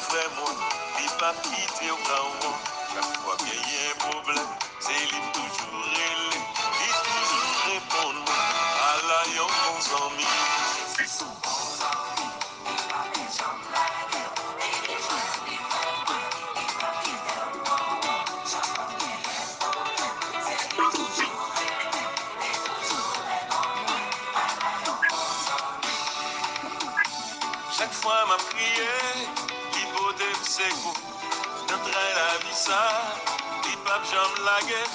frère moi, il pas quitter au grand. Chaque fois qu'il y a un problème, c'est lui toujours relé. Il toujours répond moi, à la yon bon ami. Chaque fois m'a prié, il faut de ses coups. D'entrer la vie ça, il pas jamais la guerre.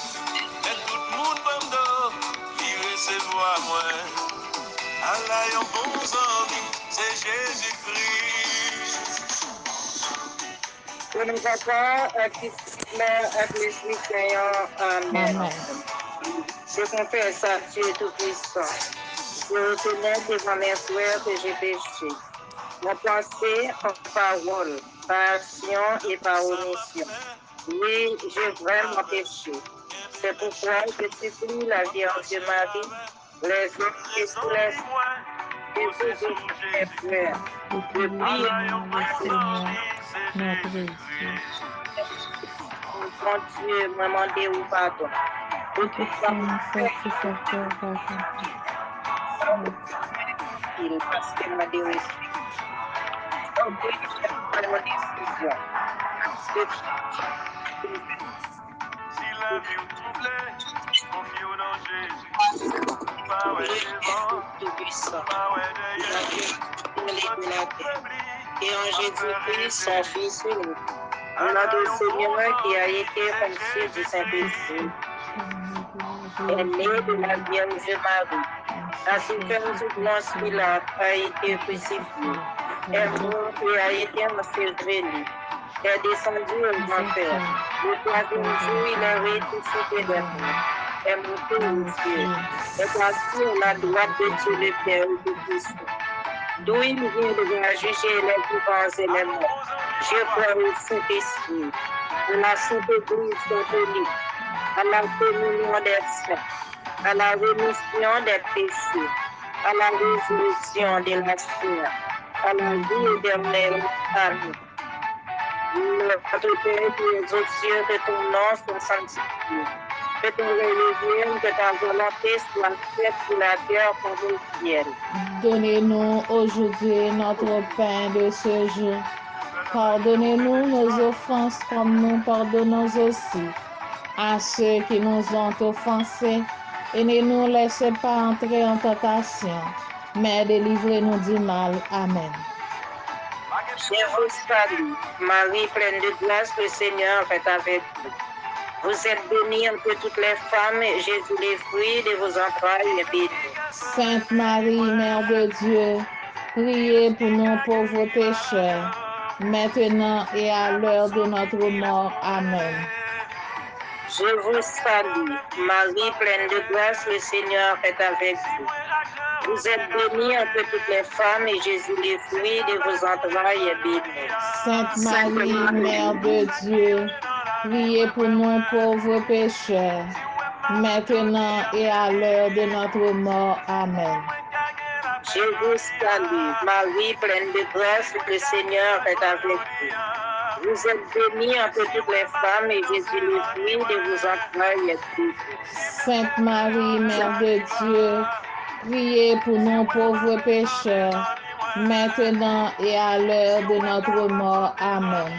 Et tout le monde va me donner, il recevoir moi. Allah yon bon ami, c'est Jésus-Christ. Pour nous encore, Amen. Je confesse à Dieu Tout-Puissant. Je reconnais devant mes frères que j'ai péché. Mon pensée, en parole, par action et par omission. Oui, j'ai vraiment péché. C'est pourquoi je supplie la Vierge Marie, les hommes et tous les saints, et tous mes frères, de prier notre Dieu. mon Dieu, me demander ou pardon. Pour toute femme satisfaction par Il parce qu'elle m'a dit aussi. Donc, oui, je prends mon décision. Si la vie vous troublée, confiez dans Jésus. Pas ouais devant, pas ouais derrière. Et en Jésus-Christ, son Fils unique, notre Seigneur qui a été conçu du Saint-Esprit, est né de la Vierge Marie, a souffert sous Ponce Pilate, a été crucifié, est mort et a été enseveli, est descendu aux enfers. Le troisième jour, il est ressuscité des morts, est monté aux cieux, est assis à la droite de Dieu le Père Tout-Puissant. D'où il vient de juger les vivants et les morts. Je crois au Saint-Esprit, à la Sainte Église catholique, à la communion des saints, à la rémission des péchés, à la résurrection de la chair, à la vie éternelle. Amen. Notre Père qui es aux cieux, que ton nom soit sanctifié, que ton règne vienne, que ta volonté soit faite sur la terre comme au ciel. Donnez-nous aujourd'hui notre pain de ce jour. Pardonnez-nous nos offenses comme nous pardonnons aussi à ceux qui nous ont offensés. Et ne nous laissez pas entrer en tentation, mais délivrez-nous du mal. Amen. Je vous salue, Marie pleine de grâce, le Seigneur est avec vous. Vous êtes bénie entre toutes les femmes, et Jésus, le fruit de vos entrailles, est béni. Sainte Marie, Mère de Dieu, priez pour nous pauvres pécheurs, maintenant et à l'heure de notre mort. Amen. Je vous salue, Marie pleine de grâce, le Seigneur est avec vous. Vous êtes bénie entre toutes les femmes, et Jésus, le fruit de vos entrailles, est béni. Sainte Marie, Mère de Dieu, priez pour nous pauvres pécheurs, maintenant et à l'heure de notre mort. Amen. Je vous salue, Marie pleine de grâce, le Seigneur est avec vous. Vous êtes bénie entre toutes les femmes, et Jésus, le fruit de vos entrailles, est béni. Sainte Marie, Mère de Dieu, priez pour nous pauvres pécheurs, maintenant et à l'heure de notre mort. Amen.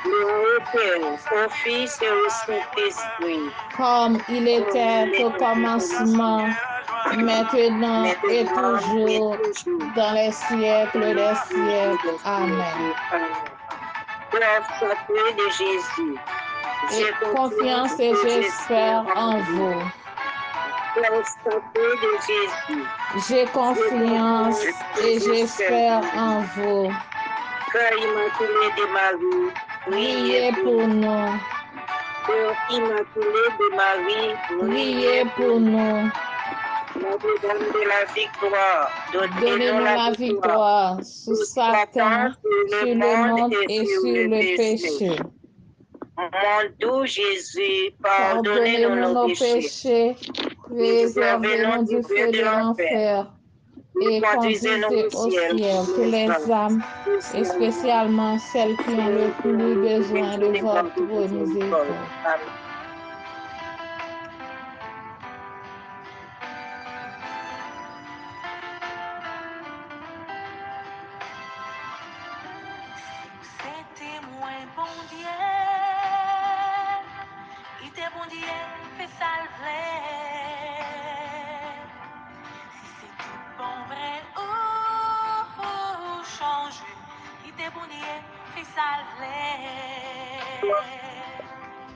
Gloire au Père, au Fils et au Saint-Esprit. Comme il était au commencement, maintenant et toujours, dans les siècles des siècles. Amen. Cœur sacré de Jésus, Et confiance et j'espère en vous. Cœur sacré de Jésus, J'ai confiance et j'espère en vous. Cœur immaculé de Marie, Priez pour nous. Cœur immaculé de Marie, Priez pour nous. Notre-Dame de la victoire, Donnez-nous la victoire sur Satan, sur le monde et sur le péché. Mon doux Jésus, Pardonnez-nous pardonnez-nous nos péchés, préservez-nous du feu de l'enfer. et conduisez au ciel que les âmes, et spécialement celles qui ont le plus besoin de votre miséricorde. C'était moins bon Dieu, il était bon Dieu, fait salver. Si c'est tout bon vrai ou changé, il était bon Dieu, fait salver.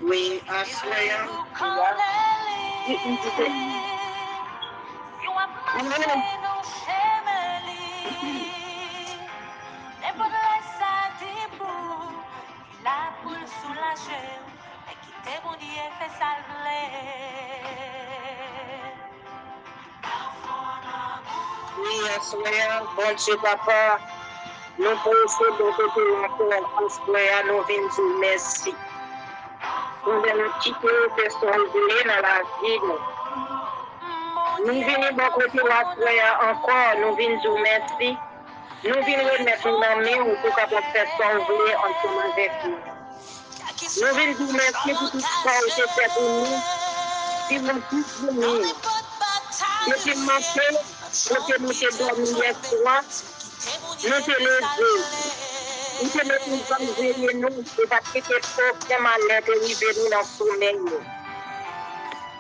Oui, en soyant si on a marché nos chemins, n'importe ça dit pour la poule soulagée, mais qui t'est bon Dieu fait salver. Oui, en soyant, bon Dieu, papa, nous procédons de l'encore, en soyant, nous venons dire merci. Nous venons quitter le soleil dans la ville. Nous venons de côté la soyant encore, nous venons dire merci. Nous venons remettre nos mains pour capable faire sauver ensemble avec nous. Nous venons dire merci pour tout ce que vous avez fait pour nous. Si vous tous venez, nous te monté, nous te monté dormir hier soir, nous te levé, nous te mettons dans le nous, et parce que tes pauvres malades arrivent nous dans le sommeil.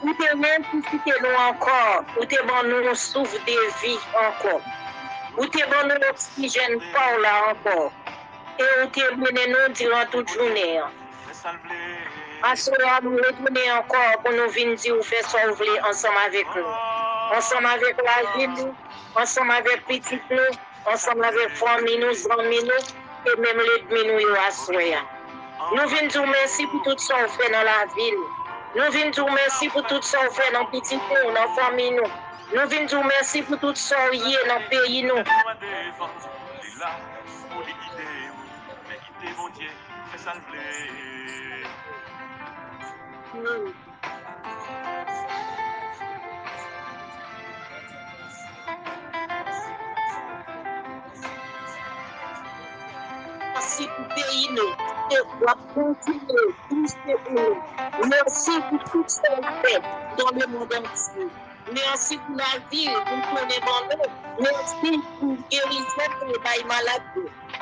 Nous te même pour citer nous encore, nous te bon nous souffle de vie encore. Nous te bon nous l'oxygène par là encore. Et nous te mené nous durant toute journée. À ce moment, nous retournons encore pour nous venir dire ou faire sauver ensemble avec nous. Ensemble avec la ville, ensemble avec petit nous, ensemble avec famille nous, amis nous, et même les demi nous à soi. Nous venons dire merci pour tout ce qu'on fait dans la ville. Nous venons dire merci pour tout ce qu'on fait dans petit nous, dans la famille nous. Nous venons dire merci pour tout ce qu'on y est dans le pays nous. Merci pour le pays nous. Et pour continuer, pousser pour nous. Merci pour tout ce qu'on fait dans le monde entier. Merci pour la ville, pour qu'on est bon nous. Merci pour guérison pour les malades.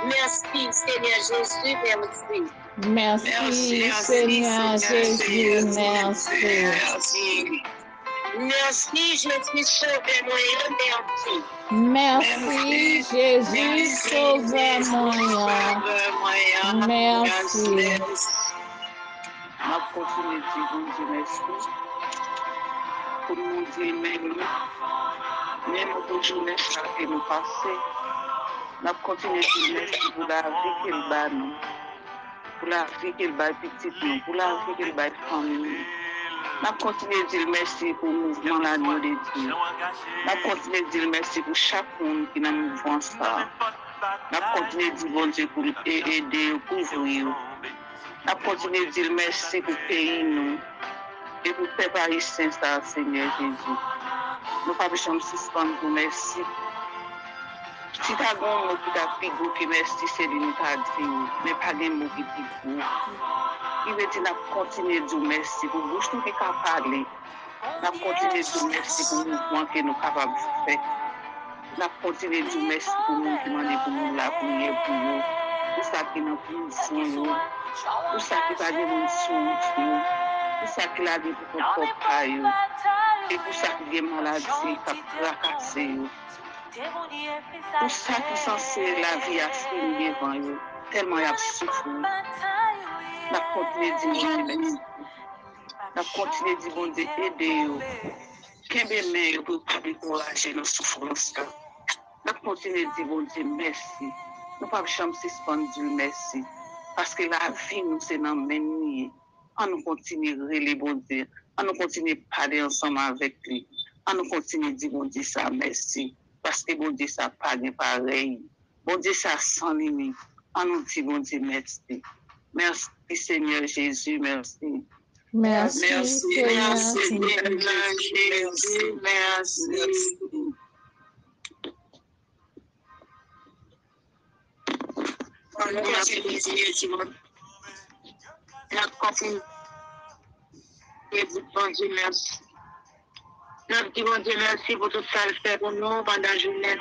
Merci Seigneur Jésus, merci. Merci Seigneur Jésus, merci. Merci Jésus, sauvez-moi, merci. Merci Jésus, sauvez-moi. Merci. Ma continue de dire merci. Pour nous dire même pour journée que nous passons, nous continuons de dire merci pour la vie qu'elle bat nous, pour la vie qu'elle bat petite nous, pour la vie qu'elle bat famille. Nous continuons de dire merci pour le mouvement de l'agneau de Dieu. Nous continuons de dire merci pour chaque monde qui est dans le mouvement ça. Nous continuons de dire bon Dieu pour aider, pour couvrir. Nous continuons de dire merci pour le pays nous. Et pour préparer Saint Seigneur Jésus. Nous ne pouvons pas suspendre pour merci. Si tu as un mot qui t'a fait que merci, c'est de nous pas dire, mais pas de mot qui dit pour. Il veut dire qu'on continue de dire merci pour bouche nous qui est parler. Nous continuons de dire merci pour le mouvement que nous sommes capables de faire. Nous continuons de dire merci pour nous qui demandent pour nous la prière pour nous. Pour ça qui nous prison, pour ça qui va devenir sous. Pour ça qu'il a dit pour ton papa, et pour ça qu'il y a maladie qui a fracassé. Pour ça qu'il est censé la vie à finir devant eux, tellement il a souffert. La continué de dire merci. La continué de dire bon Dieu aider eux. Qu'un bien pour pas décourager nos souffrances. La continué de dire bon Dieu merci. Nous ne pouvons pas suspendre merci. Parce que la vie nous c'est dans le même. On nous continue de les bon Dieu. On nous continue de parler ensemble avec lui. On nous continue de dire bon Dieu ça merci. Parce que bon Dieu ça pas pareil. Bon Dieu ça sans limite. On nous dit bon Dieu merci. Merci Seigneur Jésus, merci. Merci Seigneur Jésus. Merci. nous continuons bon Dieu, merci. Notre petit bon Dieu, merci pour tout ça le fait pour nous pendant la journée.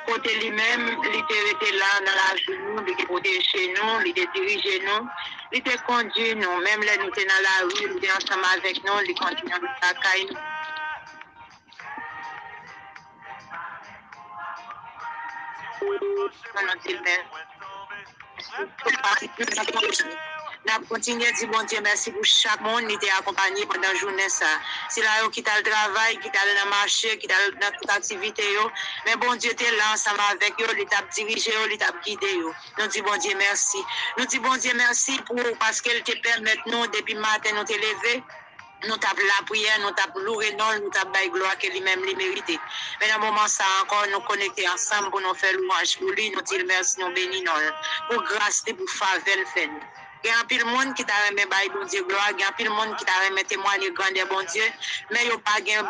Côté lui-même, il était là dans la journée, il était protégé nous, il était dirigé nous, il était conduit nous. Même là, nous étions dans la rue, il était ensemble avec nous, il continue à nous accueillir. Nous continuons à dire bon Dieu merci pour chaque monde qui était accompagné pendant la journée. C'est là qui t'a le travail, qui t'a le marché, qui t'a dans toute activité. Mais bon Dieu était là ensemble avec eux, il t'a dirigé, il t'a guidé. Nous disons bon Dieu merci. Nous disons bon Dieu merci parce qu'elle te permet nous depuis le matin nous te lever. Nous tapons la prière, nous tapons louer, nous tapons la gloire que lui-même les mérite. Mais dans le moment ça encore, nous connecter ensemble pour nous faire louange pour lui, nous disons merci, nous bénissons, pour grâce et pour faveur fait. Il y a un peu de monde qui t'a remis bon Dieu gloire, il y a un peu de monde qui t'a remis témoigner grandeur bon Dieu, mais il n'y a pas là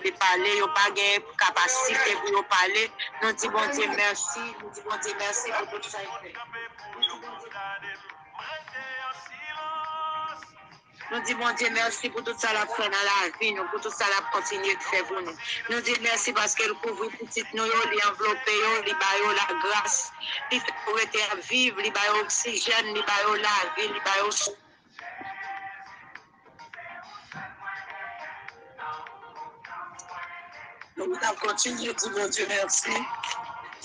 de parler, il n'y a pas de capacité pour parler. Nous disons bon Dieu merci, nous disons bon Dieu merci pour tout ça. Nous disons bon Dieu merci pour tout ça la fait dans la vie, nous, pour tout ça la continue de faire pour nous. Nous disons merci parce qu'elle couvre petite nous, il enveloppe, il baille la grâce, il fait pour être vivre, il baille l'oxygène, il baille la vie, il baille nous avons continué de dire bon Dieu merci.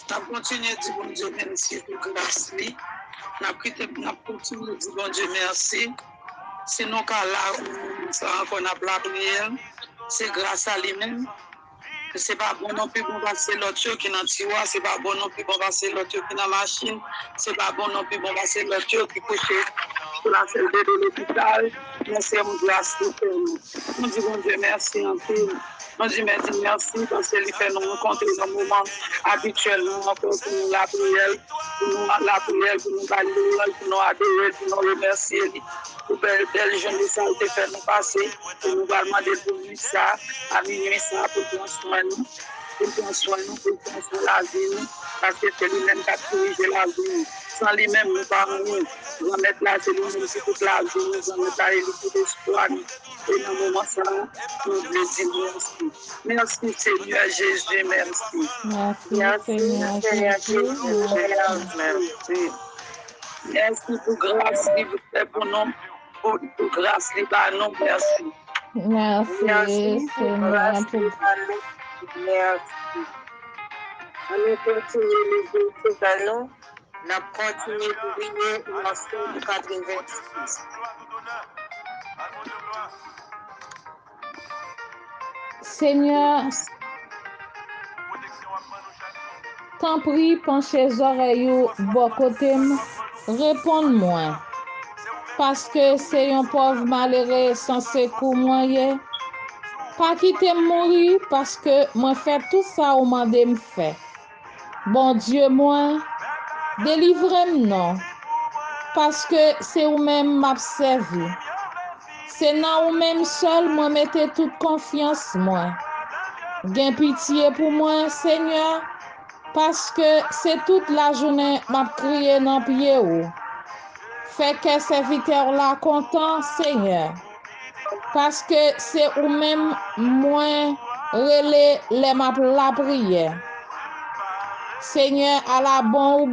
Nous avons continué de dire bon Dieu merci pour grâce. Nous avons continué de dire bon Dieu merci. Sinon, quand là, on a la prière, c'est grâce à lui-même. C'est pas bon non plus pour passer l'autre qui est dans le tiroir, c'est pas bon non plus pour passer l'autre qui est dans la machine, c'est pas bon non plus pour passer l'autre qui est couché sur la salle de l'hôpital. Merci à vous grâce pour nous. Nous disons Dieu merci en tout. Nous disons merci parce qu'il fait nous rencontrer dans le moment habituellement pour nous la prière, pour nous valider, pour nous adorer, pour nous remercier. Pour belle journée, ça a été fait nous passer, pour nous demander pour lui ça, à minuit ça, pour prendre soin de nous, pour prendre soin de nous, pour prendre soin de la vie, parce que c'est lui-même qui a dirigé la vie. Sans lui-même, nous ne pouvons pas nous. Nous allons mettre là, c'est lui-même qui toute la vie, nous allons mettre là, il faut l'espoir. Et dans le moment ça, nous voulons dire merci. Merci Seigneur Jésus, merci. Merci Seigneur Jésus. Merci. Merci pour grâce qui vous fait pour nous. Pour grâce qui va nous, merci. Merci Seigneur. Merci. On continue les autres canaux. On continue de briller ensemble de 86. Seigneur, t'en prie, penchez les oreilles bon côté, réponds-moi. Parce que c'est un pauvre malheureux sans secours moyen. Pas quitter mourir parce que moi fait tout ça ou m'a me fait. Bon Dieu moi, délivrez-moi parce que c'est ou même m'a servi. C'est non ou même seul moi mettez toute confiance moi. Gain pitié pour moi Seigneur parce que c'est toute la journée m'a crié dans pied ou. Fait que serviteur là content Seigneur. Parce que c'est ou même moins relais les map la prière. Seigneur, à la bon,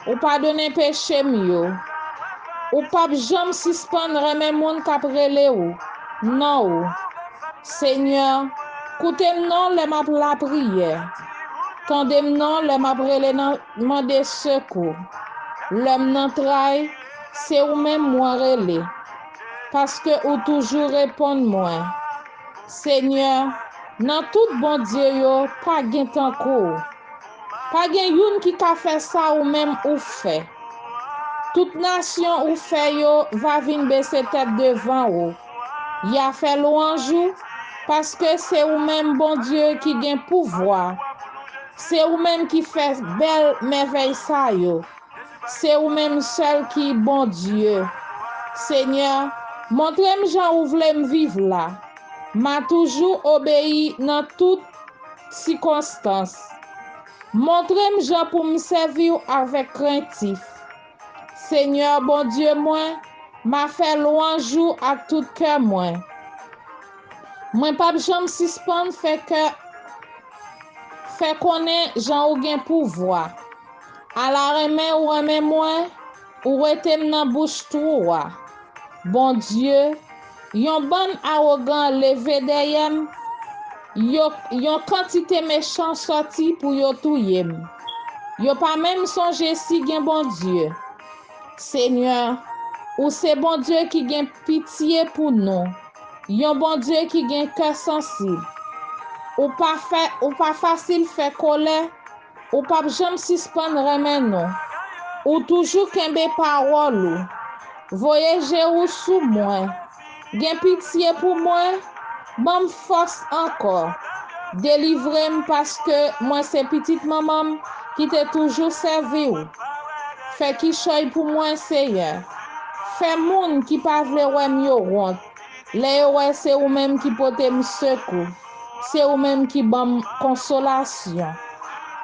ou pardonner péché mieux. Ou pas jamais suspendre mes monde k'ap relé ou. Non. Seigneur, coutez non les map la prière. Tendez non les map relé nan demander secours. L'homme nan traille, c'est ou même moi relé. Parce que ou toujours répondre moi. Seigneur, dans tout bon Dieu yo, pas gen tanko. Pas gen youn qui ka fait ça ou même ou fait. Toute nation ou fait yo va vin baisser tête devant ou. Y a fait louange parce que c'est ou même bon Dieu qui gen pouvoir. C'est ou même qui fait belle merveille ça yo. C'est ou même seul qui bon Dieu. Seigneur, montrez-moi Jean ou vle me vivre là. M'a toujours obéi dans toutes circonstances. Montrez-moi Jean pour me servir avec craintif. Seigneur, bon Dieu, moi, m'a fait louange à tout cœur, moi. Moi, pas jamais suspendre, fait connaître Jean ou gen pouvoir. À la remè moi, ou rete m'nan bouche toi. Bon Dieu, yon bon arrogant levé derrière, yon quantité méchant sorti pour yo touye. Yo pas même songe si gen bon Dieu. Seigneur, ou c'est bon Dieu qui gen pitié pour nous. Yon bon Dieu qui gen cœur sensible. Ou pas facile fait colère, ou pas jamais suspendre remè non. Ou toujours kembe parole ou. Voyager ou sous moi. Gen pitié pour moi. Bon force encore. Délivrez-moi parce que moi c'est petite maman qui te toujours servi ou. Fait qui choy pour moi Seigneur. Fait moun qui pa vle wè m'yo honte. Le ouais c'est ou même qui pote me secours. C'est ou même qui bam consolation.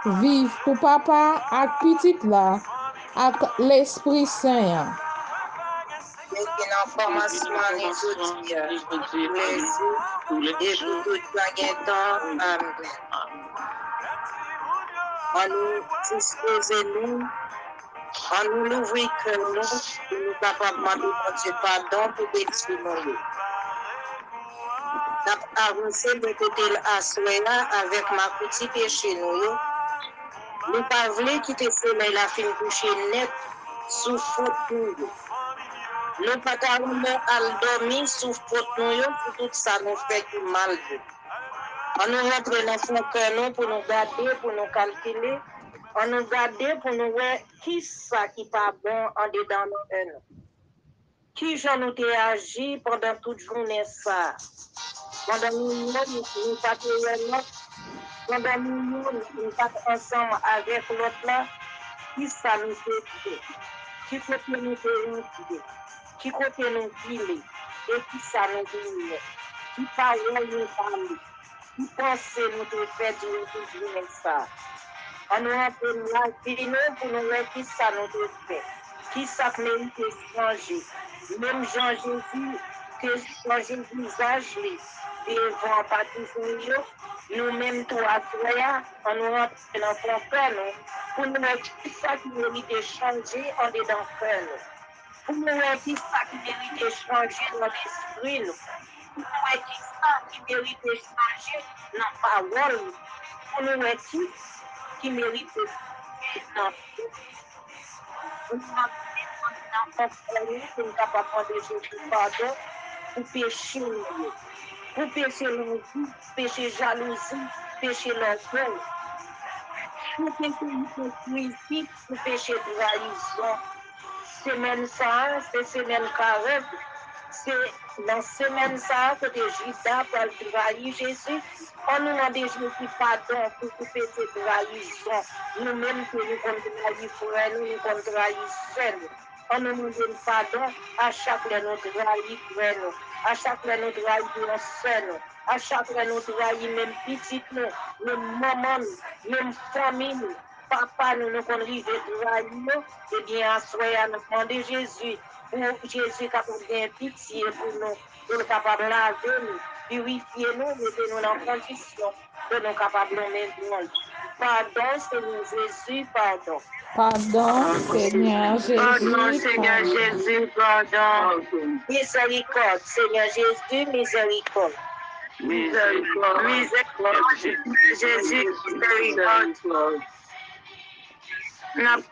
Vive pour papa ak petite là. Ak l'Esprit Saint. Et une information les autres, et pour tout le temps, amen. On nous dispose nous, on nous l'ouvre que nous capables de demander pardon pour pécher nous. N'a avancé de côté l'assoya avec ma petite péché nous. Nous pas voulu quitter soleil la fin coucher net sous faute nous. Nous pas carrément à dormir sous faute nous pour tout ça nous fait du mal. On nous rentre dans son cœur pour nous garder, pour nous calculer. On nous garde pour nous voir qui ça qui pas bon en dedans nous. Qui j'en nous agi pendant toute journée ça. Pendant nous pas pendant nous pas ensemble avec l'autre là, qui ça nous fait, qui côté nous fait, qui côté nous filer, et qui ça nous dit, qui parole nous parle, qui pense nous te fait dire toute journée ça. On nous appelle là, pour nous voir qui ça nous te fait, qui ça mérite de changer. Même Jean-Jésus, que changer le visage, devant pas toujours nous-mêmes, toi, on nous rentre dans son cœur, pour nous voir qui ça qui mérite de changer en dedans cœur. Pour nous voir qui ça qui mérite de changer dans l'esprit. Pour nous voir qui ça qui mérite de changer dans la parole. Pour nous voir qui mérite de changer dans la pour nous capables de Jésus pardon pour pécher pour pécher l'envie, pécher jalousie, pécher l'orgueil, pour pécher pour pécher trahison. Semaine ça, c'est semaine 40. C'est dans semaine ça que Judas pour trahir Jésus. On nous demande Jésus pardon pour couper cette trahison. Nous-mêmes que nous trahissons frère, nous trahissons. On nous demande pardon à chaque fois nous trahissons frère, à chaque fois nous trahissons sœur, à chaque fois nous trahissons même petit nous, même maman, même famille. Papa, nous nous conduisons de trahir, eh bien, à soi, nous demandons Jésus, pour Jésus capable de pitié pour nous, pour capable de laver nous, purifier nous, mettre nous en condition, pour nous capables de mettre. Pardon, Seigneur Jésus, pardon. Pardon, Seigneur Jésus. Pardon, Seigneur Jésus, pardon. Miséricorde, Seigneur Jésus, miséricorde. Miséricorde, miséricorde, Jésus, miséricorde. Nous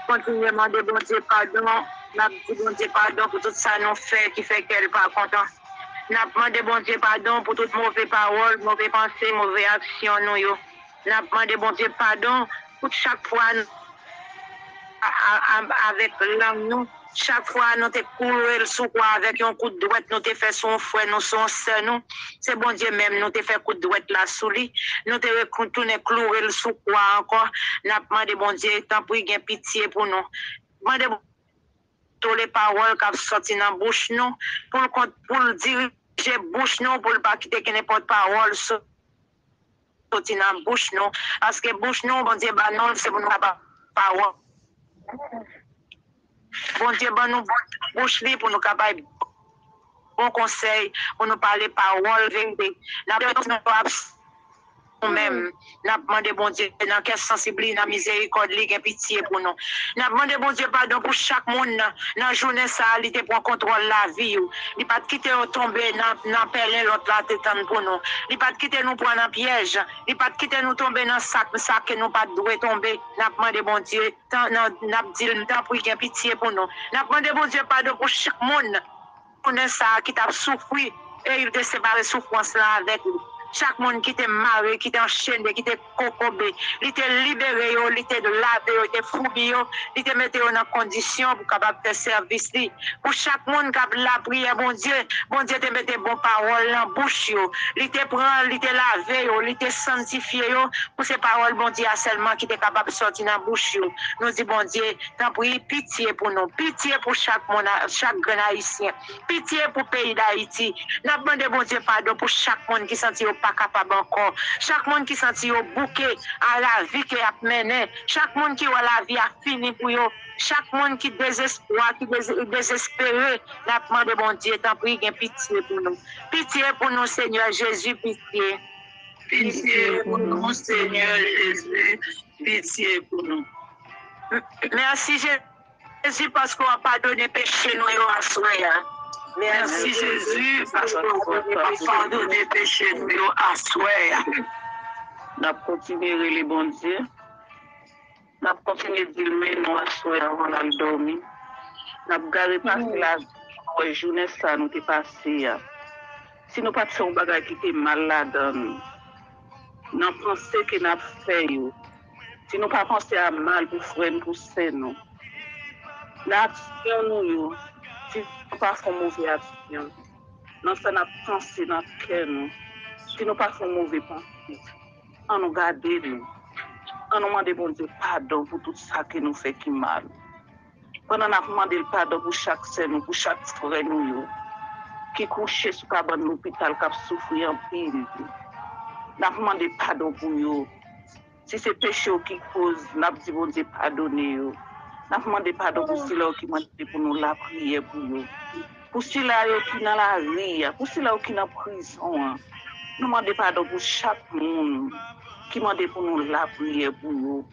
continuons à demander bon Dieu pardon. Nous demandons bon Dieu pardon pour tout ça nous fait qui fait qu'elle n'est pas content. Nous demandons bon Dieu pardon pour toutes mauvaises paroles, mauvaises pensées, mauvaises actions. Nous demandons bon Dieu pardon pour chaque fois avec l'âme nous. Chaque fois, nous te couru sous quoi avec un coup de droite, nous te fait son frère, nous son sœur, nous. C'est bon Dieu même, nous te fait coup de droite là sous lui. Nous te retourné clouer sous quoi encore. Nous demandé bon Dieu, tant pour qu'il pitié pour nous. Demandez toutes les paroles qui sortent dans la bouche nous, pour diriger bouche nous, pour ne pas quitter n'importe parole. sorti dans bouche nous parce que bouche nous bon Dieu bah non c'est pour nous parole. Bon Dieu bah nous bouche li pour nous capable bon conseil pour nous parler parole vérité. Nous-mêmes, nous demandé bon Dieu, dans quelle sensibilité, dans miséricorde, qui pitié pour nous. Nous demandé bon Dieu pardon pour chaque monde, dans la journée, ça, il te prend contrôle la vie. Il pas quitter nous tomber dans pelin l'autre là, t'étendre pour nous. Il pas quitter nous prendre un piège. Il pas quitter nous tomber dans sac que nous pas doué tomber. Nous demandé bon Dieu, nous dit, nous prie qu'il pitié pour nous. Nous demandé bon Dieu pardon pour chaque monde, pour ça qui t'a souffert et il te séparé souffrance là avec nous. Chaque monde qui était marié, qui était enchaîné, qui était cocobé, il était libéré, il était lavé, il était fouillé, il était mis en condition pour capable faire service. Pour chaque monde qui a la prière, bon Dieu te mette bon parole en bouche, il te prend, il te lavé, il te sanctifié, pour ces paroles, bon Dieu, seulement qui était capable de sortir dans la bouche. Nous disons, bon Dieu, t'en prie, pitié pour nous, pitié pour chaque monde, chaque grand haïtien, pitié pour le pays d'Haïti. Nous demandons, bon Dieu, pardon pour chaque monde qui sentit pas capable encore. Chaque monde qui sentit au bouquet à la vie qui a mené. Chaque monde qui a la vie a fini pour eux. Chaque monde qui désespoir, qui désespéré. Nous demandons, bon Dieu, t'en prie, pitié pour nous. Pitié pour nous, Seigneur Jésus, pitié. Pitié pour nous, Seigneur Jésus. Pitié pour nous. Merci Jésus parce qu'on a pardonné péché nous à soi. Merci Jésus parce qu'on a pardonné péché nous à soi. Nous avons continué les bons dieux. Nous avons continué de dire mais nous à soi avant de dormir. Nous avons gardé passer la journée ça nous est passé. Si nous pas fait un bagage qui était malade, nous pensons que nous avons fait. Si nous pas pensé à mal pour frère pour nous. L'action nous, si nous pas fait mauvaise action, nous ça n'a pensé dans notre cœur nous. Si nous pas fait mauvais pensée, on nous garde nous. On nous demande bon Dieu pardon pour tout ça que nous fait qui mal. Pendant nous demandé le pardon pour chaque scène, pour chaque frère nous qui couché sous cabane de l'hôpital, qui a souffert en pile. Nous demandé pardon pour eux. Si c'est péché qui cause, nous avons dit bon Dieu pardonner eux. Nous demandé pardon pour ceux qui m'ont dit pour nous la prière pour eux. Pour ceux qui dans la vie, pour ceux qui dans la prison. Nous demandons pardon pour chaque monde qui m'a dit pour nous la prière pour eux.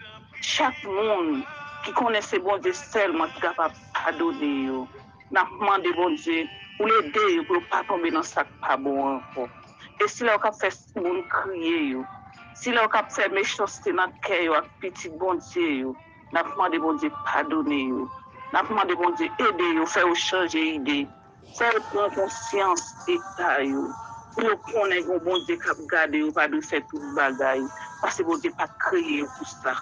Chaque monde qui connaissait bon Dieu seulement qui est capable de pardonner. Nous demandons bon Dieu pour l'aider, pour ne pas tomber dans ce pas bon encore. Et si là, on a fait ce monde crier, si là, on a fait méchanceté dans le cœur, avec petit bon Dieu, nous demandons bon Dieu pardonner. Nous demandons bon Dieu aider, faire changer d'idée, faire prendre conscience d'état. Pour qu'on ait un bon Dieu qui a gardé, ou pas de faire tout le bagaille. Parce que bon Dieu n'a pas créé pour ça.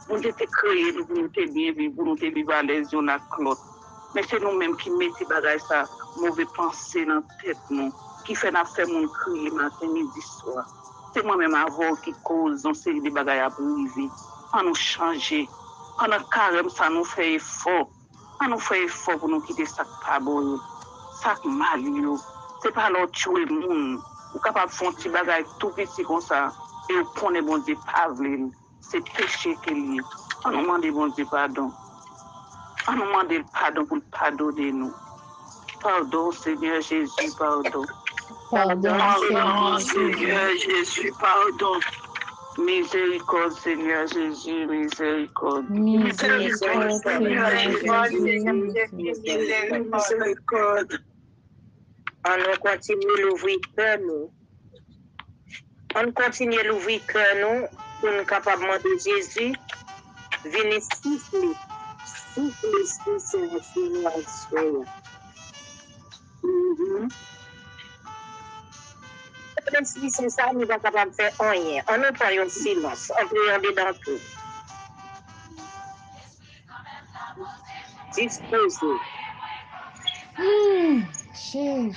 Bon Dieu a créé pour nous bien vivre, pour nous vivre à l'aise, on a clotte. Mais c'est nous-mêmes qui mettons ces bagailles, ça, mauvais pensée dans la tête, nous, qui fait nous faire mon crier matin, midi, soir. C'est moi-même avant qui cause, on série de bagailles à briser. On nous changer. On a carrément ça nous fait effort. On nous fait effort pour nous quitter ça pas bon. Ça mal, c'est pas l'autre tuer le monde. Ou capable de faire un petit bagage tout petit comme ça. Et vous prenez bon Dieu pas c'est péché qu'il y a. On nous demande bon Dieu pardon. On nous demande le pardon pour pardonner nous. Pardon, Seigneur Jésus, pardon. Pardon, Seigneur Jésus, pardon. Miséricorde, Seigneur Jésus, miséricorde. Miséricorde, Seigneur Jésus. Miséricorde. On continue l'ouvrir cœur nous. On continue l'ouvrir cœur nous pour nous capables de demander Jésus. Venez souffler. Souffler, Seigneur. Si c'est ça, nous sommes capables de faire rien. On ne prend un silence. On peut regarder dans tout. Disposez. Jésus.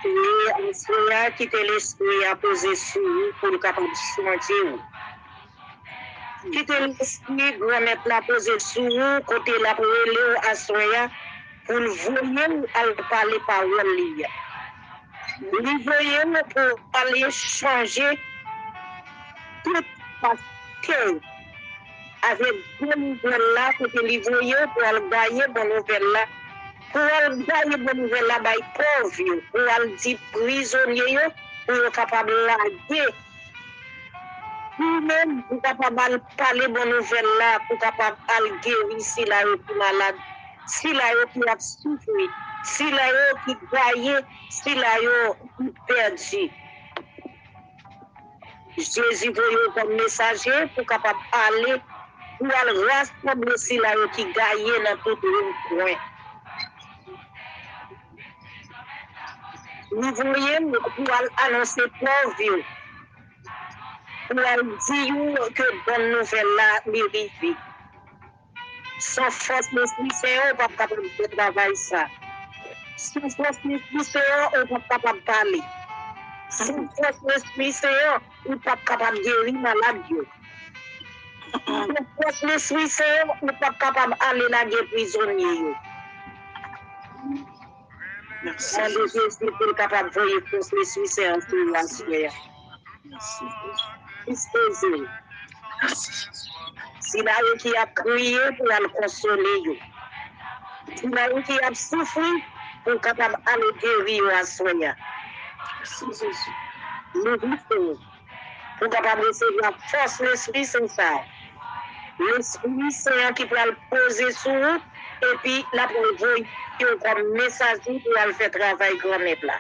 Et c'est quitter l'esprit à poser sur vous pour le capable de sentir. Quitter l'esprit, grand-mère la poser sur vous, côté la pour aller à soya, pour le voyer à parler parole liée. Vous voyez pour aller changer tout parce que avec bonne nouvelle là, pour que les voyez pour aller gagner bonne nouvelle là, pour aller gagner bonne nouvelle là, bah pauvre, pour aller dire prisonnier, pour être capable de laguer. Vous-même, pour capable de parler bonne nouvelle là, pour capable de guérir si la qui malade, si la qui a souffert, si la qui gagne, si la qui perdu. Jésus voyait comme messager pour capable aller pour aller rassembler si la qui gagne dans tout le coin. Nous voyons pour annoncer pauvre, pour dire que bonne nouvelle là mérite. Sans force l'esprit Saint, on pas capable de travailler ça. Sans force l'esprit Saint, on pas capable de parler. Sans force l'esprit Saint, on pas capable de guérir malade. Sans force l'esprit Saint, on pas capable d'aller la guerre prisonnier. Merci. Sans le Jésus pour capable de voir force l'esprit Saint sur la sphère. Merci. Disposez. Si la qui a crié pour le consoler. Si la qui a souffert pour capable d'aller guérir à soigner. Nous vivons pour capable de recevoir la force de l'Esprit Saint. L'Esprit Saint qui peut le poser sur vous et puis la provoque comme message pour aller faire travail grand-mère là.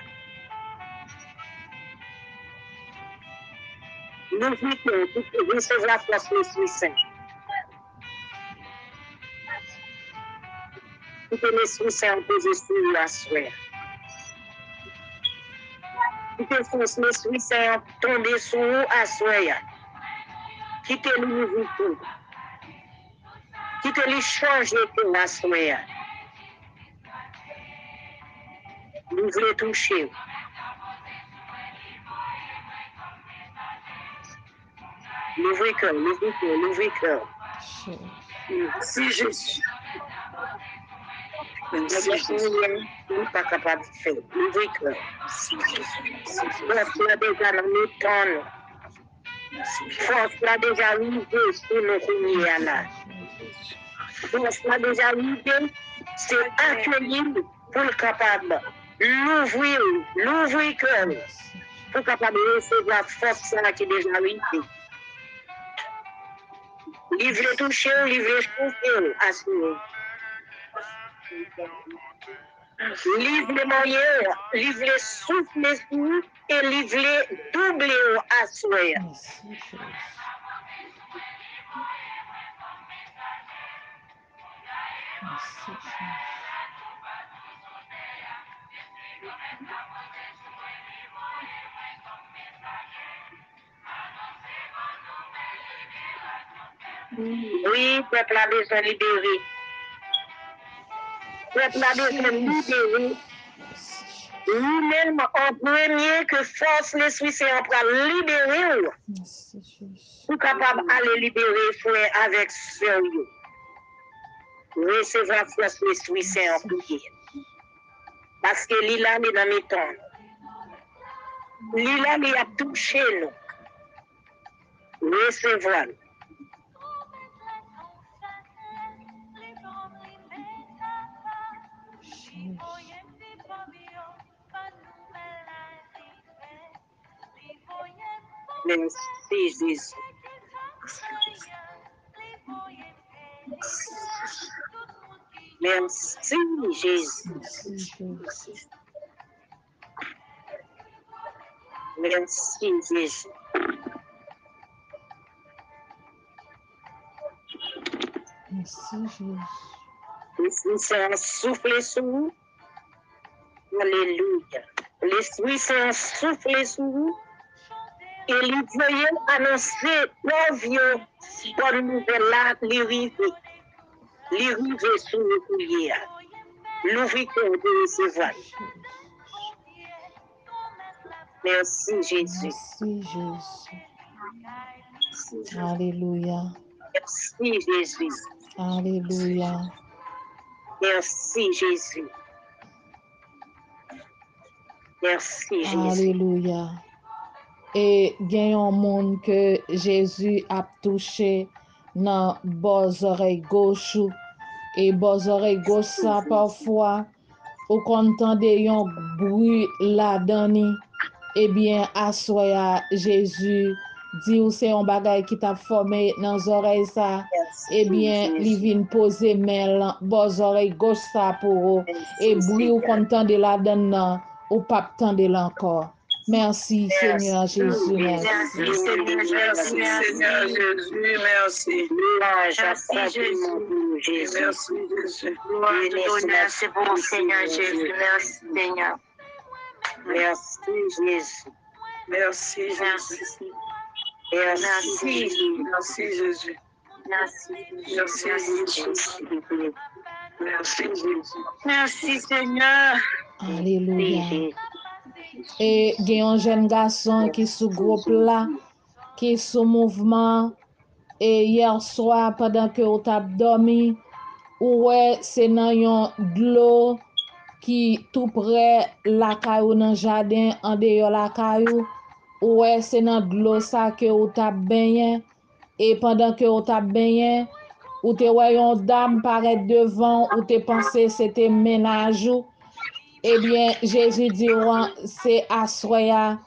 Nous vivons pour recevoir la force de l'Esprit Saint. Tout l'Esprit Saint posé sur vous à souhait. Tout l'Esprit Saint tomber sur vous à souhait. Quittez-le nouveau tout. Quittez-le changer pour la souhait. Nous voulons toucher. L'ouvrez cœur, l'ouvrez cœur, l'ouvrez cœur. Merci Jésus. Merci Jésus. Nous ne sommes pas capables de faire. L'ouvrez cœur. Force là déjà dans nos temps. Force là déjà arrivée sur nos premiers là. Force là déjà arrivée, c'est accueillir pour le capable. L'ouvrir cœur. Pour capable de recevoir force là qui est déjà arrivée. Livre toucher, livre chauffer, assurer. Livre les moyens, livre les souffles sous et livre les doubler, assurer. Oui, peuple a besoin de libérer. Peuple a besoin de libérer. Lui-même, en premier, que force l'Esprit Saint pour libérer. Pour capable d'aller libérer frère avec sérieux. Recevoir force l'Esprit Saint en prière. Parce que l'Ila est dans mes temps. L'Ila est a touché nous. Recevoir. Merci Jésus. Merci Jésus. Merci Jésus. Merci Jésus. L'Esprit Saint souffle sur vous. Alléluia. L'Esprit Saint souffle sur vous. Et les voyez annoncer nos vieux bonne nouvelle là, les rives. Les rives sur le coulier. L'ouvrier de recevoir. Merci Jésus. Merci Jésus. Alléluia. Merci Jésus. Alléluia. Merci Jésus. Merci Jésus. Alléluia. Et gen yon moun que Jésus a touché dans bos oreilles gauche et bos oreilles gauche ça parfois ou kontande yon bruit la dani. Eh bien, assoya Jésus dit ou c'est un bagay qui t'a formé dans les oreilles ça. Eh bien, li vin pose men bos oreilles gauche ça pour et bruit ou content de la donne ou pas tande encore. Merci Seigneur Jésus, merci. Merci Seigneur Jésus, merci. Merci Jésus. Merci Jésus. Merci pour Seigneur Jésus. Merci Seigneur. Merci Jésus. Merci Jésus. Merci Jésus. Merci Jésus. Merci Jésus. Merci Jésus. Merci Seigneur. Alléluia. Et il y a un jeune garçon qui est sous groupe là, qui est sous mouvement. Et hier soir, pendant que vous avez dormi, ouais, c'est dans yon de l'eau qui tout près la caillou dans le jardin, en dehors la caillou. Ouais, c'est dans de l'eau ça que vous avez baigné. Et pendant que vous avez baigné, ou te voyons dame paraître devant, ou te pensé c'était ménage. Eh bien, Jésus dit, c'est assoya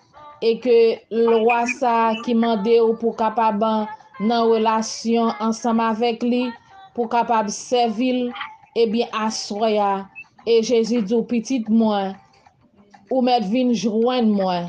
et que le roi ça qui m'a dit pour capable dans relation ensemble avec lui, pour capable servir, eh bien, assoya. Et Jésus dit, petit moi, ou mettre vin joindre moi.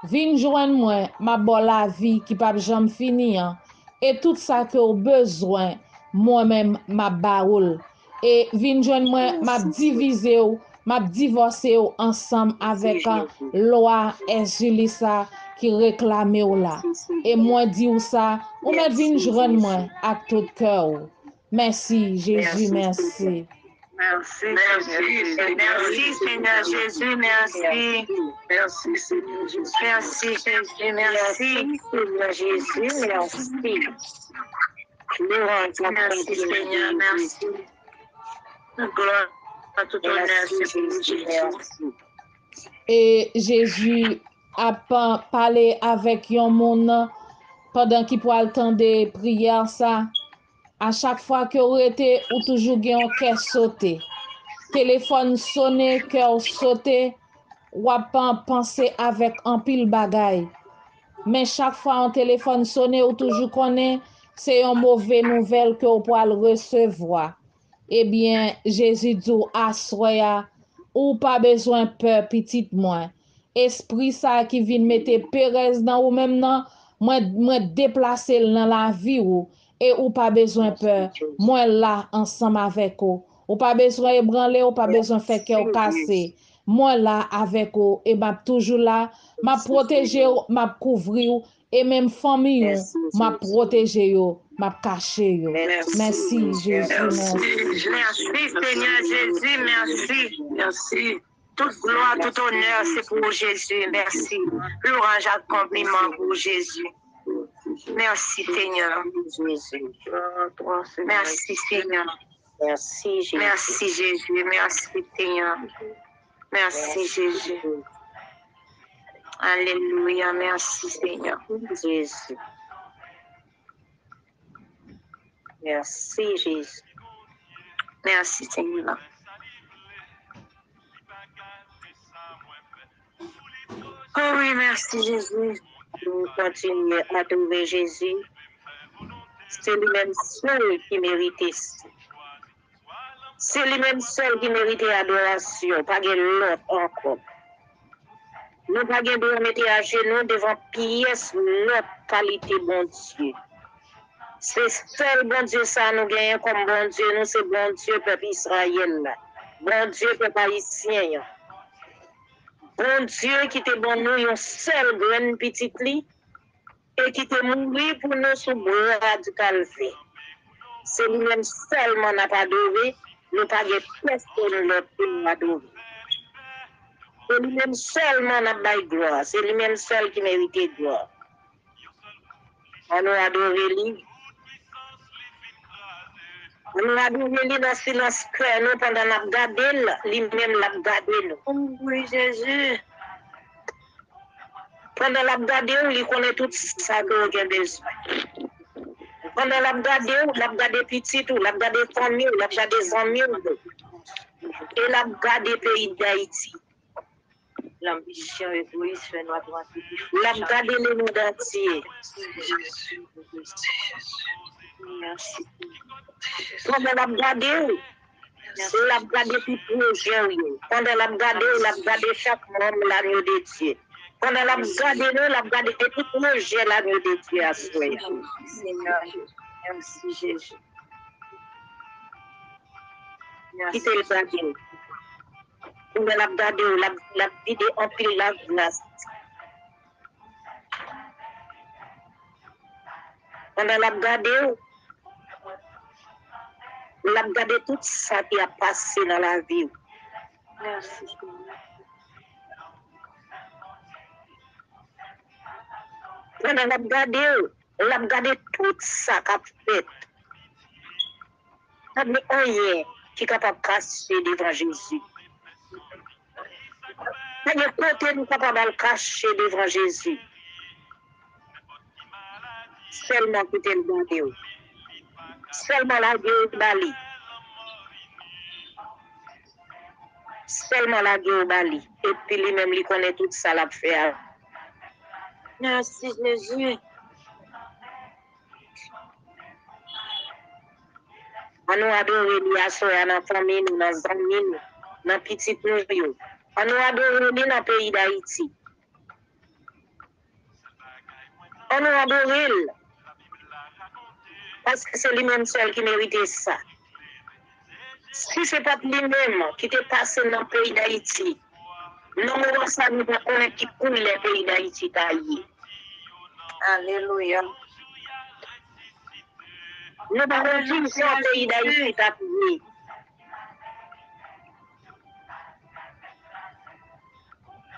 Vin joindre moi, ma bonne la vie qui pas jamais finir. Et tout ça que au besoin, moi-même, ma baoul. Et vin joindre moi, m'a divisé ou, m'a divorcé ou ensemble avec loi et Julissa qui réclame ou là. Et moi dit ou ça, ou met vin joindre moi avec tout cœur. Merci Jésus, merci. Merci, merci Seigneur Jésus, merci. Merci Seigneur Jésus. Merci Jésus, merci Seigneur Jésus, merci. Merci Seigneur, merci. Gloire à tout honneur, c'est pour Jésus. Et Jésus a parlé avec yon moun pendant qu'il pour attendre prière ça. À chaque fois que vous êtes ou toujours gen un cœur sauté. Téléphone sonné, cœur sauté, ou pas penser avec un pile bagay. Mais chaque fois un téléphone sonné ou toujours connaît, c'est une mauvaise nouvelle que vous pouvez recevoir. Eh bien, Jésus dit assoya ou pas besoin peur petite moi. Esprit ça qui vient mettre Pérez dans ou même non, moi déplacer dans la vie ou et ou pas besoin peur. Moi là ensemble avec vous. Ou pas besoin ébranler, ou pas besoin faire cœur casser. Moi là avec vous et m'a toujours là, m'a protéger, m'a couvrir et même famille m'a protéger yo, m'a cacher yo. Merci Jésus, merci. Merci Seigneur Jésus, merci. Merci. Toute gloire, tout honneur, c'est pour Jésus. Merci. Louange, accomplissement pour Jésus. Merci Seigneur. Merci Seigneur. Merci Jésus. Merci Jésus. Merci Seigneur. Merci Jésus. Alléluia. Merci Seigneur. Jésus. Merci Jésus. Merci Seigneur. Oh oui, merci Jésus. Nous continuons à adorer Jésus. C'est lui-même seul qui mérite. C'est lui-même seul qui mérite l'adoration, pas de l'autre encore. Nous pas de mettre à genoux devant pièce notre qualité bon Dieu. C'est seul bon Dieu ça nous gagne comme bon Dieu, nous c'est bon Dieu peuple Israël là. Bon Dieu peuple haïtien. Bon Dieu qui te bon nous une seule graine petite lit et qui te mourir pour nous sous bras du calvaire. C'est lui-même seulement n'a pas adoré, nous pas de personne l'autre pour nous adorer. C'est lui-même seulement n'a pas gloire. C'est lui-même seul qui mérite gloire. On nous adore lui. On nous adore lui dans le silence cœur nous pendant qu'on a regardé, lui-même l'a regardé nous. Oui, Jésus. Pendant la regardé, il connaît tout ça que vous avez besoin. Pendant la regardé petit, la regardé famille, la regardé amis, et la regardé pays d'Haïti. L'ambition égoïste fait notre droite. La regardé le monde entier. Jésus. Merci. Pendant la regardé, la regardé tout projet. Pendant la regardé chaque membre l'agneau de Dieu. Pendant la regardé tout projet l'agneau de Dieu à soi. Seigneur, merci Jésus. Qui te le regardé? Pendant la regardé, la vidéo en pile la glace. Pendant la regardé tout ça qui a passé dans la vie. Merci. Pendant la regardé tout ça qui a fait. Il n'y a rien qui est capable de cacher devant Jésus. Il n'y a côté qui est capable de cacher devant Jésus. Seulement qui te le regardé. Seulement la Dieu Bali. Seulement la Dieu Bali. Et puis lui-même, il connaît tout ça, l'a fait. Merci Jésus. On nous adore lui à soi, dans la famille, dans les amis, dans les petites nous. On nous adore lui dans le pays d'Haïti. On nous adore lui. Parce que c'est lui-même seul qui méritait ça. Si ce n'est pas lui-même qui était passé dans le pays d'Haïti, nous ne savons pas qui coule le pays d'Haïti taillé. Alléluia. Nous avons dit que le pays d'Haïti taillé.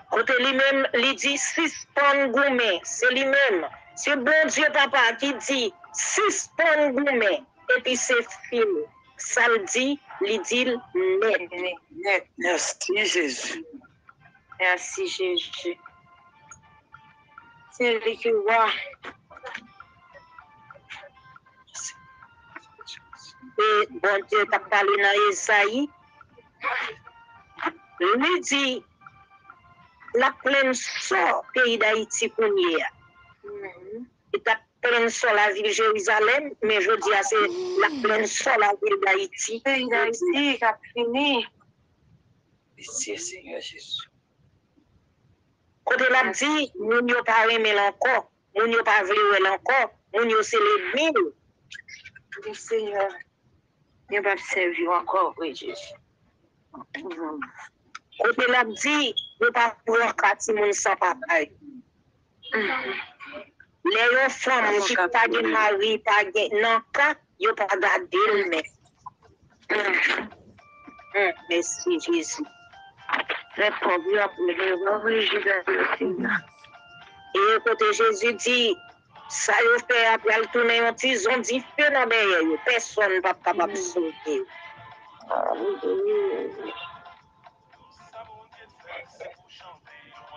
Quand lui-même, il dit 6 tonnes gourmet, c'est lui-même. C'est bon Dieu papa qui dit 6 tonnes gourmet, et puis c'est fini. Ça le dit, il dit net. Merci Jésus. Merci Jésus. C'est lui qui voit. Et bon Dieu t'a parlé dans Esaïe. Lui dit, la plaine sort pays d'Haïti pour hier. Et la plaine sort la ville de Jérusalem, mais je dis c'est la plaine sort la ville d'Haïti. Pays d'Haïti qui a fini. Merci Seigneur Jésus. Quand elle a dit, nous n'avons pas aimé encore, nous n'avons pas voulu encore, nous n'avons c'est les mille. Oui Seigneur. Nous va servir encore, oui Jésus. Quand elle a dit, nous ne pouvons pas pouvoir quartier mon sans papa. Les femmes qui n'ont pas de mari, pas de non, ils n'ont pas gardé le mec. Merci Jésus. Très pauvre, oui Jésus. Et quand Jésus dit, ça y fait après le tourner un petit on dit feu dans derrière, personne ne va pas capable de sauver.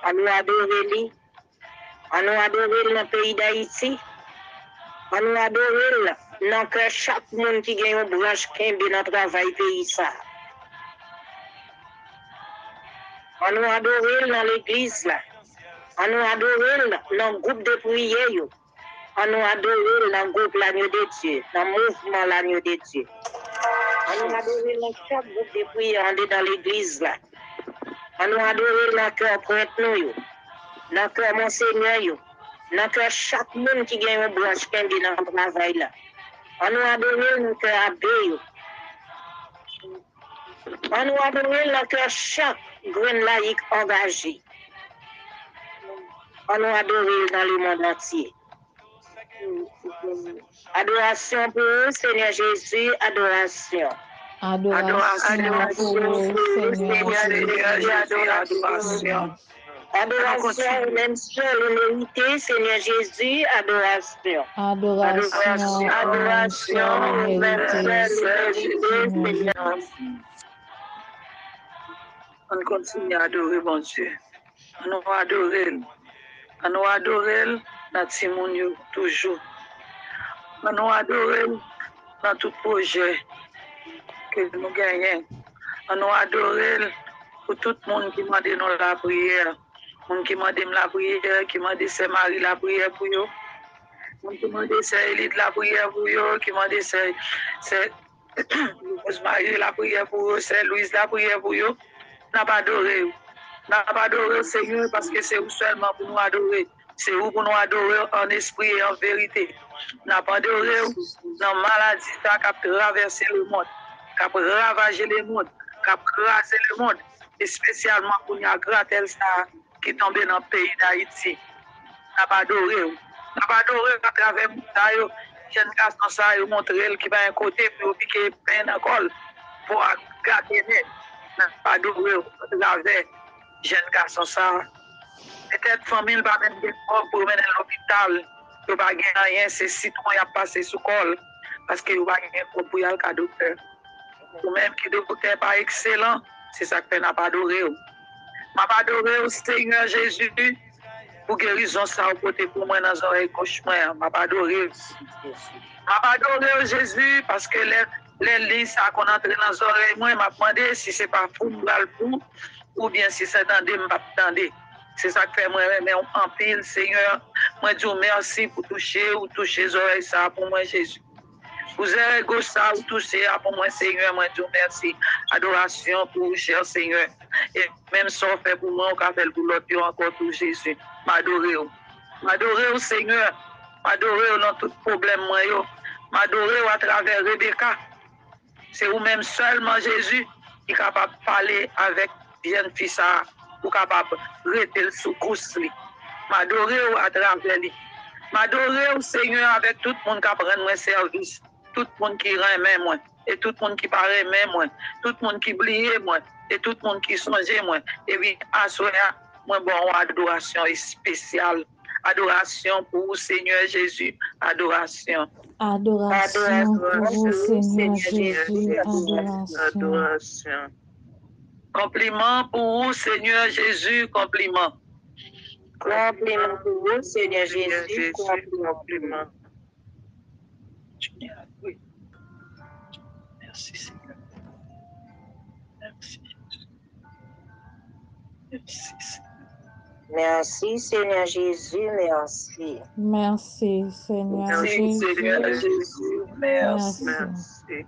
On nous adore lui. On nous adore dans le pays d'Haïti. On nous adore dans que chaque monde qui gagne une branche qui est dans le travail pays ça. On nous adore dans l'église là. On nous adore dans le groupe de prière. On nous adore dans le groupe l'agneau de Dieu, dans le mouvement l'agneau de Dieu. On nous adore dans chaque groupe de prière, on est dans l'église là. On nous adore dans le cœur prêtre nous, dans le cœur monseigneur, dans le cœur chaque monde qui gagne une branche qui est dans le travail là. On nous adore dans le cœur abbé. On nous adore dans le cœur chaque grain laïque engagé. On nous adore dans le monde entier. Adoration pour vous, Seigneur Jésus, adoration. Adoration pour vous, Seigneur Jésus. Adoration. Adoration, même l'émérité, Seigneur Jésus, adoration. Adoration, Adoration, même Seigneur. On continue à adorer, bon Dieu. On va adorer. On va adorer dans Timoun toujours. On va adorer dans tout projet que nous gagnons. On va adorer pour tout le monde qui m'a donné la prière. Moun qui m'a demandé la prière, qui m'a dit c'est Marie la prière pour eux. Moun qui m'a dit c'est Élite la prière pour eux, qui m'a dit c'est Marie la prière pour eux, c'est Louise la prière pour eux. N'a pas adoré. N'a pas adoré le Seigneur parce que c'est vous seulement pour nous adorer. C'est vous pour nous adorer en esprit et en vérité. N'a pas adoré dans la maladie qui a traversé le monde, qui a ravagé le monde, qui a crasé le monde, et spécialement pour nous gratter ça qui est tombé dans le pays d'Haïti. N'a pas adoré. N'a pas adoré à travers le monde. Jeune garçon ça, il montre qui va à un côté pour piquer pain dans le col pour garder net. N'a pas adoré à travers jeune garçon ça. Peut-être famille va mettre des corps pour mener à l'hôpital. Il ne va pas gagner rien, c'est citoyen à passer sous col parce qu'il va gagner un corps pour y aller à docteur. Ou même qui docteur n'est pas excellent, c'est ça que n'a pas adoré. M'a pas adoré au Seigneur Jésus pour guérison ça au côté pour moi dans les oreilles gauche moi. M'a pas adoré. M'a pas adoré au Jésus parce que les lignes ça qu'on entre dans les oreilles moi m'a demandé si c'est pas fou m'bral fou ou bien si c'est tendé m'a tendé. C'est ça que fait moi mais en pile Seigneur, moi dis merci pour toucher les oreilles ça pour moi Jésus. Vous avez gauche ça ou toucher pour moi Seigneur, moi dis merci. Adoration pour vous cher Seigneur. Et même ça fait pour moi, on fait pour l'autre encore pour Jésus. M'adorer. M'adorer au Seigneur. M'adorer dans tout problème moi yo. M'adorer à travers Rebecca. C'est vous-même seulement Jésus qui est capable de parler avec jeune fille ça ou capable de rester sous couche lui. M'adorer à travers lui. M'adorer au Seigneur avec tout le monde qui prend mon service. Tout le monde qui remet moi. Et tout le monde qui paraît même moi. Tout le monde qui oublie moi. Et tout le monde qui songe moi. Et puis, à ce moment-là, moi, bon, adoration spéciale. Adoration pour vous, Seigneur Jésus. Adoration. Adoration pour vous, Seigneur Jésus. Adoration. Compliment pour vous, Seigneur Jésus. Compliment. Compliment pour vous, Seigneur Jésus. Compliment. Oui. Merci, Seigneur. Merci. Merci, Seigneur. Merci, Seigneur Jésus. Merci. Merci, Seigneur Jésus. Seigneur Jésus. Merci. Merci.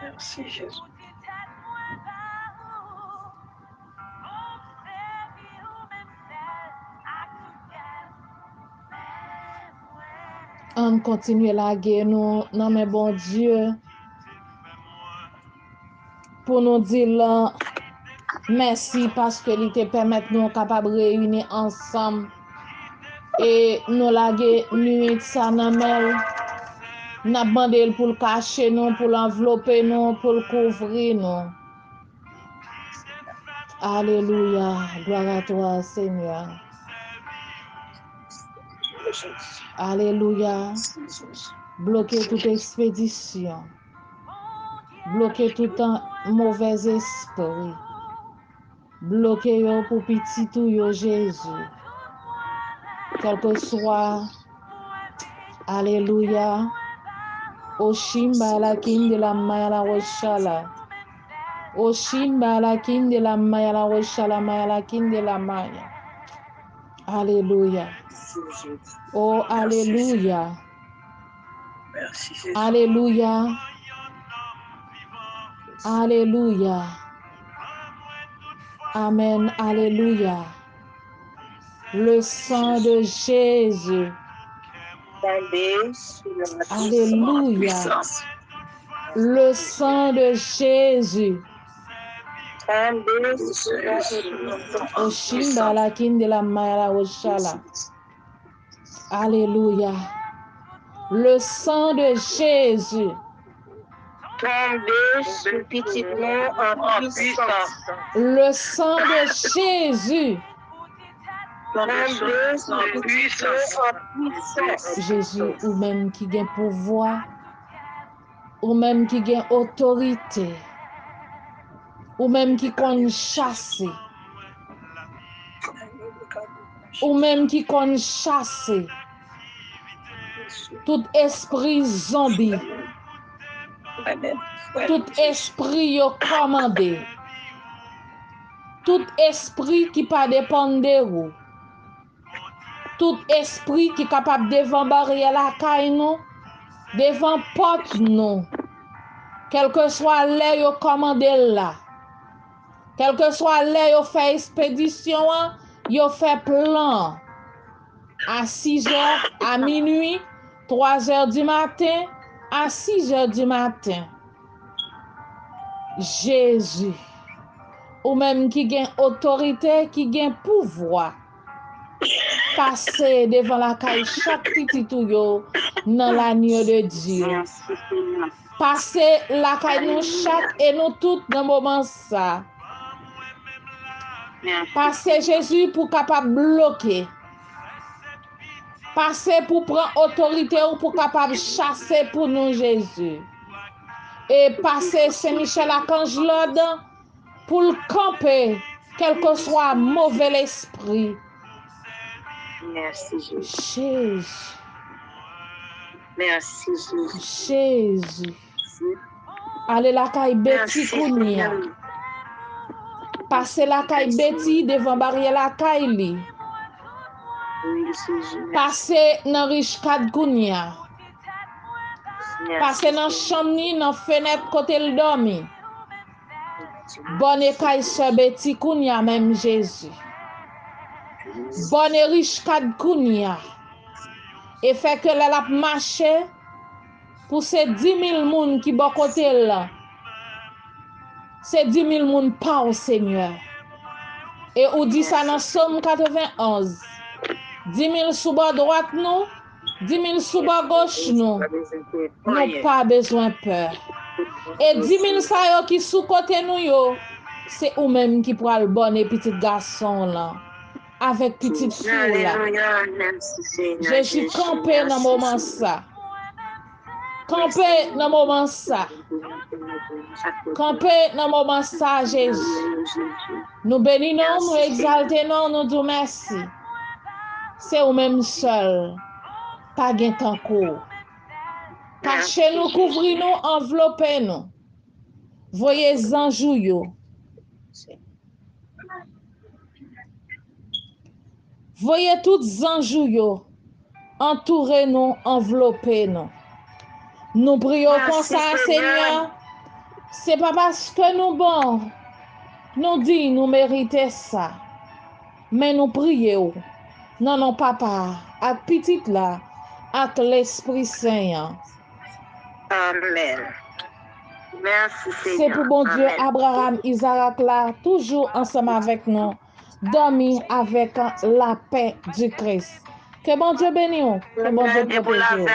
Merci, Jésus. On continue la guerre, nous, non mais bon Dieu, pour nous dire là, merci parce que il te permet nous capables de réunir ensemble et nous la guerre nuit ça nan mel, n'a bandé pour le cacher nous, pour l'envelopper nous, pour le couvrir nous. Alléluia, gloire à toi Seigneur. Alléluia. Bloquer toute expédition. Bloquer tout un mauvais esprit. Bloquer yo pour petit tout yo Jésus. Quel que soit. Alléluia. Oshimba la kin de la maya la weshala. Oshimba la kin de la maya la weshala maya la kin de la maya. Alléluia. Oh, alléluia. Merci, Jésus. Alléluia. Alléluia. Amen. Alléluia. Le sang de Jésus. Alléluia. Le sang de Jésus. Oshinda la kinde la maya oshala. Alléluia. Le sang de Jésus. Tombez sur petit nom en puissance. Le sang de Jésus. Tombez sur petit nom en puissance. Jésus, ou même qui gagne pouvoir, ou même qui gagne autorité, ou même qui connaît chasser, ou même qui connaît chasser tout esprit zombie, tout esprit yo commandé, tout esprit qui pas dépendre de vous, tout esprit qui est capable devant barrière la caille nous, devant porte nous, quel que soit l'air yo commandé là, quel que soit l'air yo fait expédition, yo fait plan à 6h, à minuit, 3h du matin, à 6h du matin. Jésus, ou même qui gagne autorité, qui gagne pouvoir, passer devant la caille chaque petit yo dans l'agneau de Dieu. Passer la caille nous chaque et nous toutes dans le moment ça. Passer Jésus pour capable bloquer. Passer pour prendre autorité ou pour capable chasser pour nous Jésus. Et passer Saint-Michel Archange là-dedans pour le camper, quel que soit mauvais esprit. Merci Jésus. Jésus. Merci Jésus. Jésus. Allez la caille Betty Kounia. Passez la caille Betty devant barrière la caille li. Passez dans riche kad Kounia. Passez dans chambre ni dans fenêtre côté le dormi. Bonne caille sœur Betty Kounia même Jésus. Bonne riche kad Kounia. Et fait que elle a marché pour ces 10 000 moun qui bon côté là. C'est 10 000 moun pas au Seigneur. Et ou dit ça dans Somme 91. 10 000 sous bord droite nous, 10 000 sous bord gauche nous. Nous pas besoin peur. Et 10 000 ça yo qui sous côté nous yo, c'est ou même qui prend le bon et petit garçon là. Avec petite fille là. Jésus campé dans moment ça. Campé dans moment ça. Campé dans moment ça, Jésus. Nous bénissons, nous exaltons, nous disons merci. C'est au même seul. Pas gain tant court. Cachez-nous, couvrez-nous, enveloppez-nous. Voyez anjou yo. Voyez toutes anjou yo. Entourez-nous, enveloppez-nous. Nous prions comme ça, Seigneur. C'est pas parce que nous bon, nous dit nous méritons ça. Mais nous prions. Non, non, papa, à petite là, avec l'Esprit Saint. Amen. Merci Seigneur. C'est pour bon Dieu, Abraham, Isaac là, toujours ensemble avec nous, dormir avec la paix du Christ. Que bon Dieu bénisse. Que bon Dieu protège.